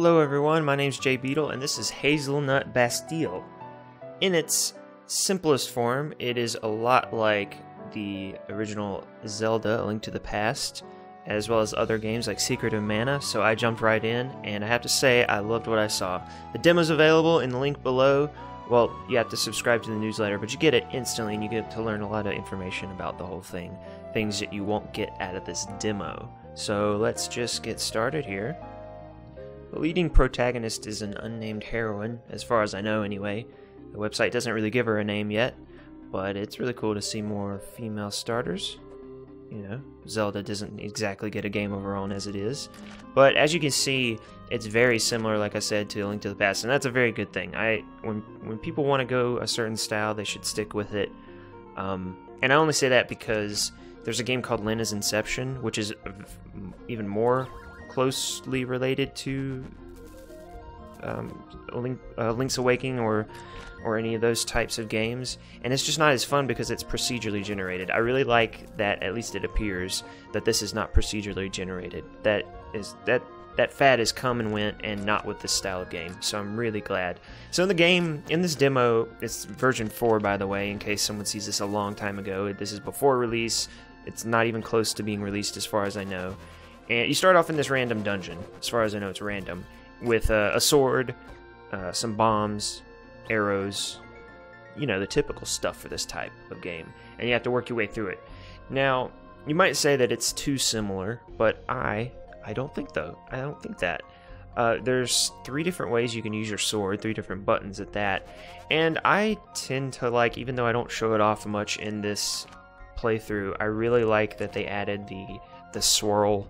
Hello everyone, my name's Jay Beetle and this is Hazelnut Bastille. In its simplest form, it is a lot like the original Zelda, A Link to the Past, as well as other games like Secret of Mana, so I jumped right in, and I have to say I loved what I saw. The demo's available in the link below. Well, you have to subscribe to the newsletter, but you get it instantly and you get to learn a lot of information about the whole thing, things that you won't get out of this demo. So let's just get started here. The leading protagonist is an unnamed heroine, as far as I know anyway. The website doesn't really give her a name yet, but it's really cool to see more female starters. You know, Zelda doesn't exactly get a game of her own as it is. But as you can see, it's very similar, like I said, to A Link to the Past, and that's a very good thing. When people want to go a certain style, they should stick with it. And I only say that because there's a game called Lena's Inception, which is even more closely related to Link's Awakening or any of those types of games, and it's just not as fun because it's procedurally generated. I really like that, at least it appears, that this is not procedurally generated. That fad has come and went, and not with this style of game, so I'm really glad. So in the game, in this demo, it's version 4 by the way, in case someone sees this a long time ago. This is before release. It's not even close to being released as far as I know. And you start off in this random dungeon, as far as I know it's random, with a sword, some bombs, arrows, you know, the typical stuff for this type of game, and you have to work your way through it. Now, you might say that it's too similar, but I don't think though. I don't think that. There's 3 different ways you can use your sword, 3 different buttons at that, and I tend to like, even though I don't show it off much in this playthrough, I really like that they added the swirl.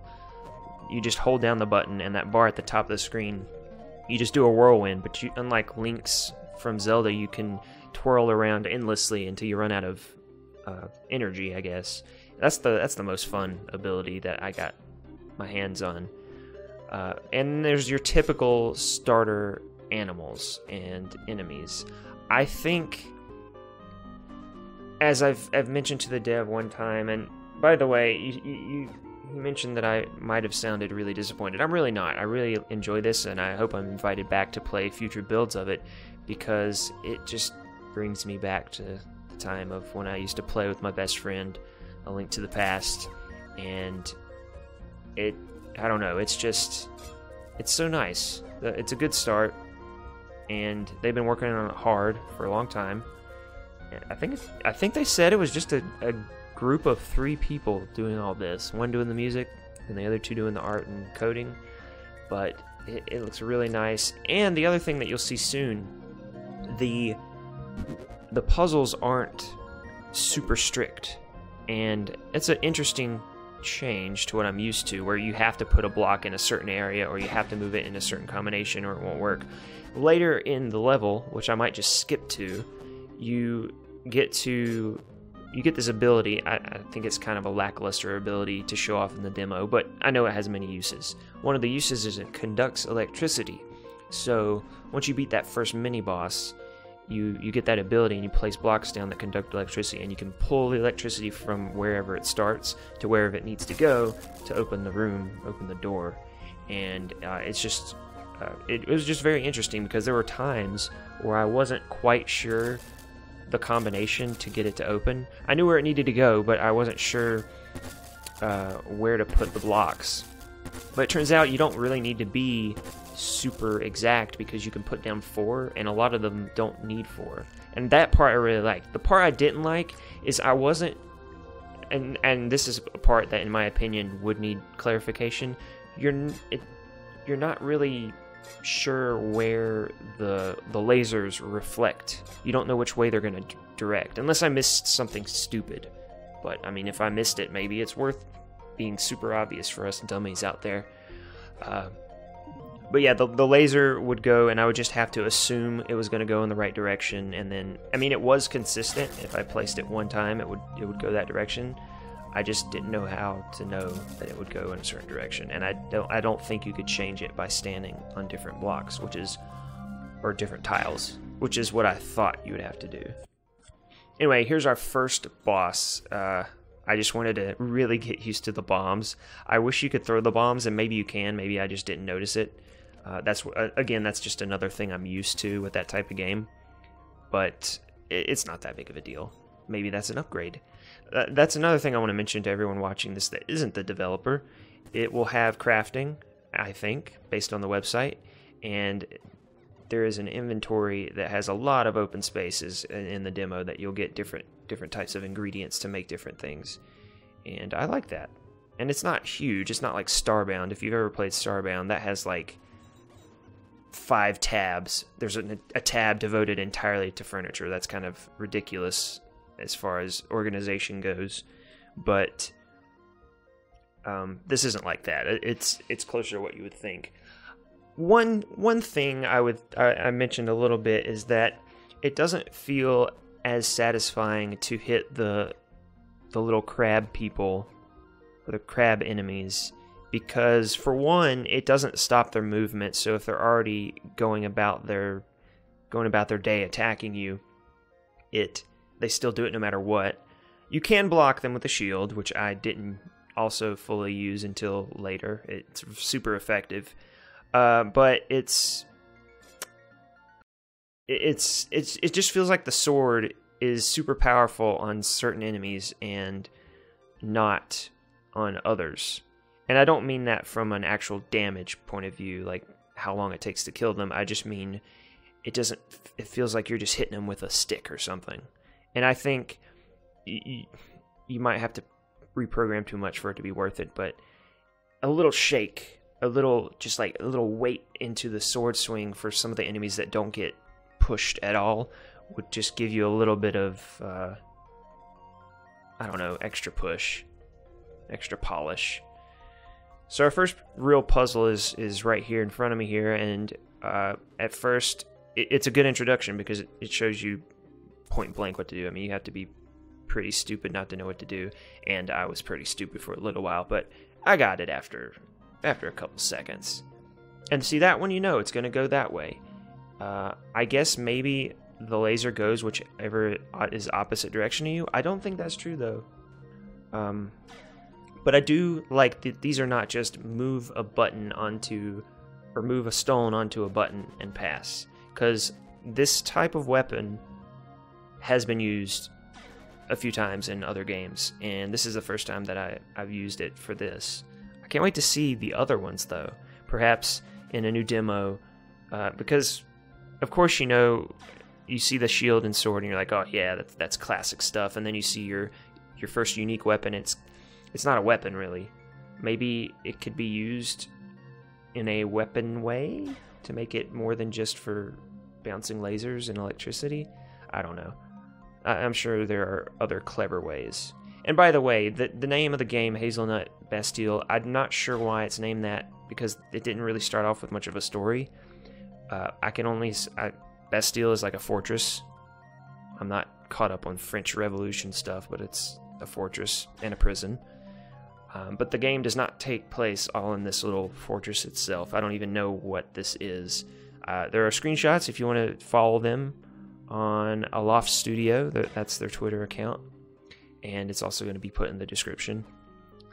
You just hold down the button, and that bar at the top of the screen, you just do a whirlwind, but unlike Link's from Zelda, you can twirl around endlessly until you run out of energy, I guess. That's the most fun ability that I got my hands on. And there's your typical starter animals and enemies. I think, as I've mentioned to the dev one time, and by the way, you mentioned that I might have sounded really disappointed. I'm really not. I really enjoy this, and I hope I'm invited back to play future builds of it, because it just brings me back to the time of when I used to play with my best friend, A Link to the Past, and I don't know, it's so nice. It's a good start, and they've been working on it hard for a long time. I think they said it was just a group of 3 people doing all this, one doing the music and the other 2 doing the art and coding, but it looks really nice. And the other thing that you'll see soon, the puzzles aren't super strict, and it's an interesting change to what I'm used to, where you have to put a block in a certain area or you have to move it in a certain combination or it won't work. Later in the level, which I might just skip to, you get this ability. I think it's kind of a lackluster ability to show off in the demo, but I know it has many uses. One of the uses is it conducts electricity. So once you beat that first mini-boss, you get that ability and you place blocks down that conduct electricity, and you can pull the electricity from wherever it starts to wherever it needs to go to open the room, open the door. And it's just, it was just very interesting, because there were times where I wasn't quite sure the combination to get it to open. I knew where it needed to go, but I wasn't sure where to put the blocks. But it turns out you don't really need to be super exact, because you can put down 4, and a lot of them don't need 4. And that part I really liked. The part I didn't like is I wasn't, and this is a part that in my opinion would need clarification. You're not really sure where the lasers reflect. You don't know which way they're going to direct, unless I missed something stupid. But I mean, if I missed it, maybe it's worth being super obvious for us dummies out there. But yeah, the laser would go, and I would just have to assume it was going to go in the right direction, and then, I mean, it was consistent. If I placed it one time, it would go that direction. I just didn't know how to know that it would go in a certain direction, and I don't think you could change it by standing on different blocks, or different tiles, which is what I thought you would have to do. Anyway, here's our first boss. I just wanted to really get used to the bombs. I wish you could throw the bombs, and maybe you can. Maybe I just didn't notice it. Again, that's just another thing I'm used to with that type of game, but it's not that big of a deal. Maybe that's an upgrade. That's another thing I want to mention to everyone watching this that isn't the developer. It will have crafting, I think, based on the website, and there is an inventory that has a lot of open spaces in the demo that you'll get different types of ingredients to make different things, and I like that. And it's not huge. It's not like Starbound. If you've ever played Starbound, that has like 5 tabs. There's a tab devoted entirely to furniture. That's kind of ridiculous as far as organization goes, but this isn't like that. It's closer to what you would think. One thing I mentioned a little bit is that it doesn't feel as satisfying to hit the little crab people, or the crab enemies, because for one, it doesn't stop their movement. So if they're already going about their day attacking you, they still do it no matter what. You can block them with a shield, which I didn't also fully use until later. It's super effective, but it just feels like the sword is super powerful on certain enemies and not on others. And I don't mean that from an actual damage point of view, like how long it takes to kill them. I just mean it feels like you're just hitting them with a stick or something. And I think you might have to reprogram too much for it to be worth it, but a little shake, a little weight into the sword swing for some of the enemies that don't get pushed at all would just give you a little bit of, I don't know, extra push, extra polish. So our first real puzzle is right here in front of me here, and at first it's a good introduction because it shows you point blank what to do. I mean, you have to be pretty stupid not to know what to do, and I was pretty stupid for a little while, but I got it after a couple seconds. And see, that one, you know it's going to go that way. I guess maybe the laser goes whichever is opposite direction to you. I don't think that's true, though. But I do like that these are not just move a button onto, or move a stone onto a button and pass, because this type of weapon has been used a few times in other games, and this is the first time that I've used it for this. I can't wait to see the other ones, though. Perhaps in a new demo, because of course you see the shield and sword and you're like, oh yeah, that's classic stuff, and then you see your first unique weapon. It's not a weapon, really. Maybe it could be used in a weapon way to make it more than just for bouncing lasers and electricity. I don't know. I'm sure there are other clever ways. And by the way, the name of the game, Hazelnut Bastille, I'm not sure why it's named that, because it didn't really start off with much of a story. Bastille is like a fortress. I'm not caught up on French Revolution stuff, but it's a fortress and a prison. But the game does not take place all in this little fortress itself. I don't even know what this is. There are screenshots if you want to follow them on Aloft Studio. That's their Twitter account, and it's also going to be put in the description.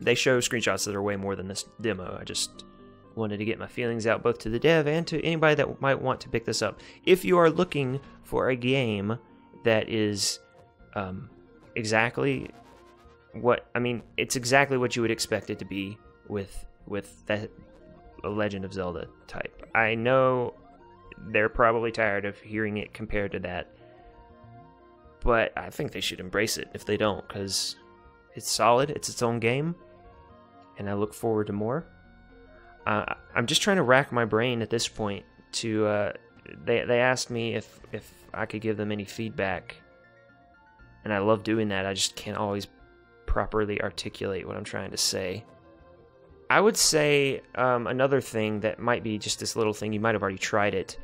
They show screenshots that are way more than this demo. I just wanted to get my feelings out both to the dev and to anybody that might want to pick this up. If you are looking for a game that is exactly what, I mean, it's exactly what you would expect it to be with that Legend of Zelda type. I know they're probably tired of hearing it compared to that, but I think they should embrace it if they don't, because it's solid, it's its own game, and I look forward to more. I'm just trying to rack my brain at this point to, they asked me if I could give them any feedback, and I love doing that. I just can't always properly articulate what I'm trying to say. I would say another thing that might be just this little thing, you might have already tried it.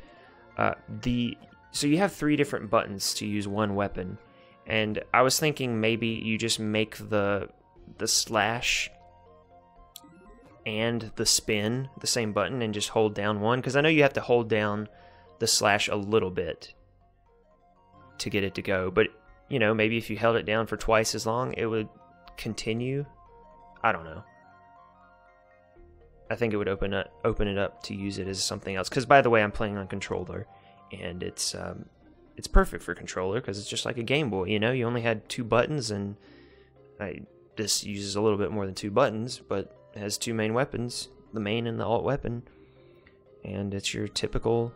So you have 3 different buttons to use one weapon, and I was thinking maybe you just make the slash and the spin the same button and just hold down one, because I know you have to hold down the slash a little bit to get it to go, but you know, maybe if you held it down for twice as long, it would continue. I don't know. I think it would open it up to use it as something else. Because by the way, I'm playing on controller, and it's perfect for controller because it's just like a Game Boy. You know, you only had 2 buttons, and this uses a little bit more than 2 buttons, but it has 2 main weapons, the main and the alt weapon, and it's your typical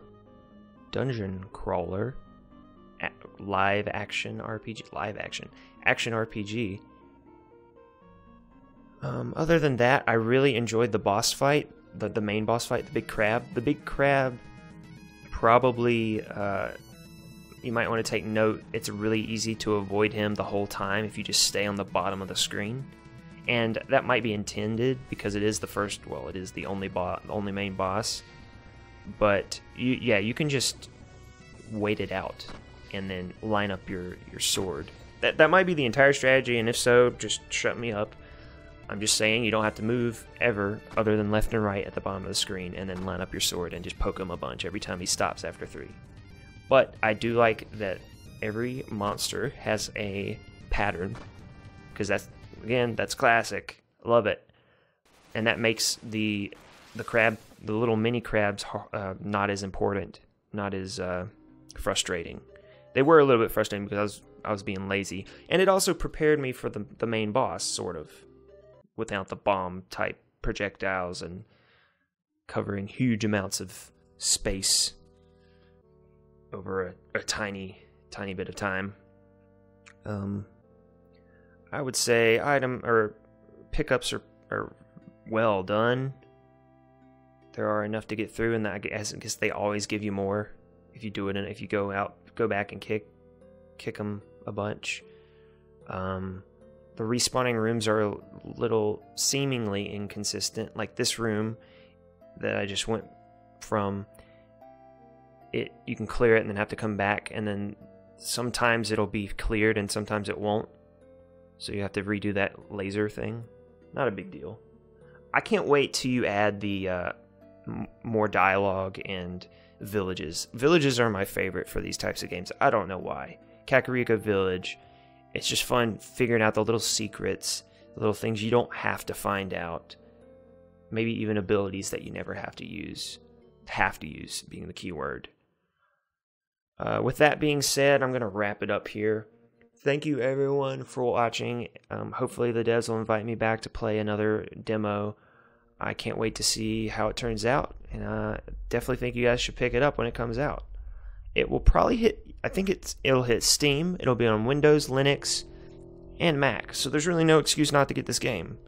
dungeon crawler, action RPG. Other than that, I really enjoyed the boss fight, the main boss fight, the big crab. The big crab, probably, you might want to take note, it's really easy to avoid him the whole time if you just stay on the bottom of the screen. And that might be intended because it is it is the only main boss. But you can just wait it out and then line up your sword. That might be the entire strategy, and if so, just shut me up. I'm just saying you don't have to move ever other than left and right at the bottom of the screen, and then line up your sword and just poke him a bunch every time he stops after 3. But I do like that every monster has a pattern, because that's classic. Love it. And that makes the little mini crabs not as important, not as frustrating. They were a little bit frustrating because I was being lazy, and it also prepared me for the main boss, sort of, without the bomb type projectiles and covering huge amounts of space over a tiny bit of time. I would say pickups are well done. There are enough to get through, and I guess they always give you more if you do it, and if you go back and kick them a bunch. The respawning rooms are a little seemingly inconsistent. Like this room that I just went from, you can clear it and then have to come back, and then sometimes it'll be cleared and sometimes it won't. So you have to redo that laser thing. Not a big deal. I can't wait till you add the more dialogue and villages. Villages are my favorite for these types of games. I don't know why. Kakariko Village. It's just fun figuring out the little secrets, the little things you don't have to find out. Maybe even abilities that you never have to use. Have to use being the key word. With that being said, I'm going to wrap it up here. Thank you everyone for watching. Hopefully the devs will invite me back to play another demo. I can't wait to see how it turns out, and definitely think you guys should pick it up when it comes out. It will probably hit, it'll hit Steam, it'll be on Windows, Linux, and Mac, so there's really no excuse not to get this game.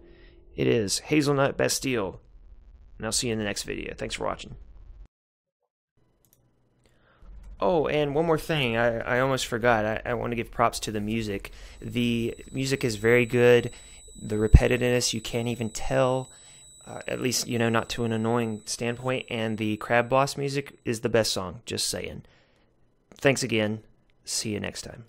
It is Hazelnut Bastille, and I'll see you in the next video. Thanks for watching. Oh, and one more thing, I almost forgot. I want to give props to the music. The music is very good. The repetitiveness, you can't even tell, at least, not to an annoying standpoint, and the crab boss music is the best song, just saying. Thanks again. See you next time.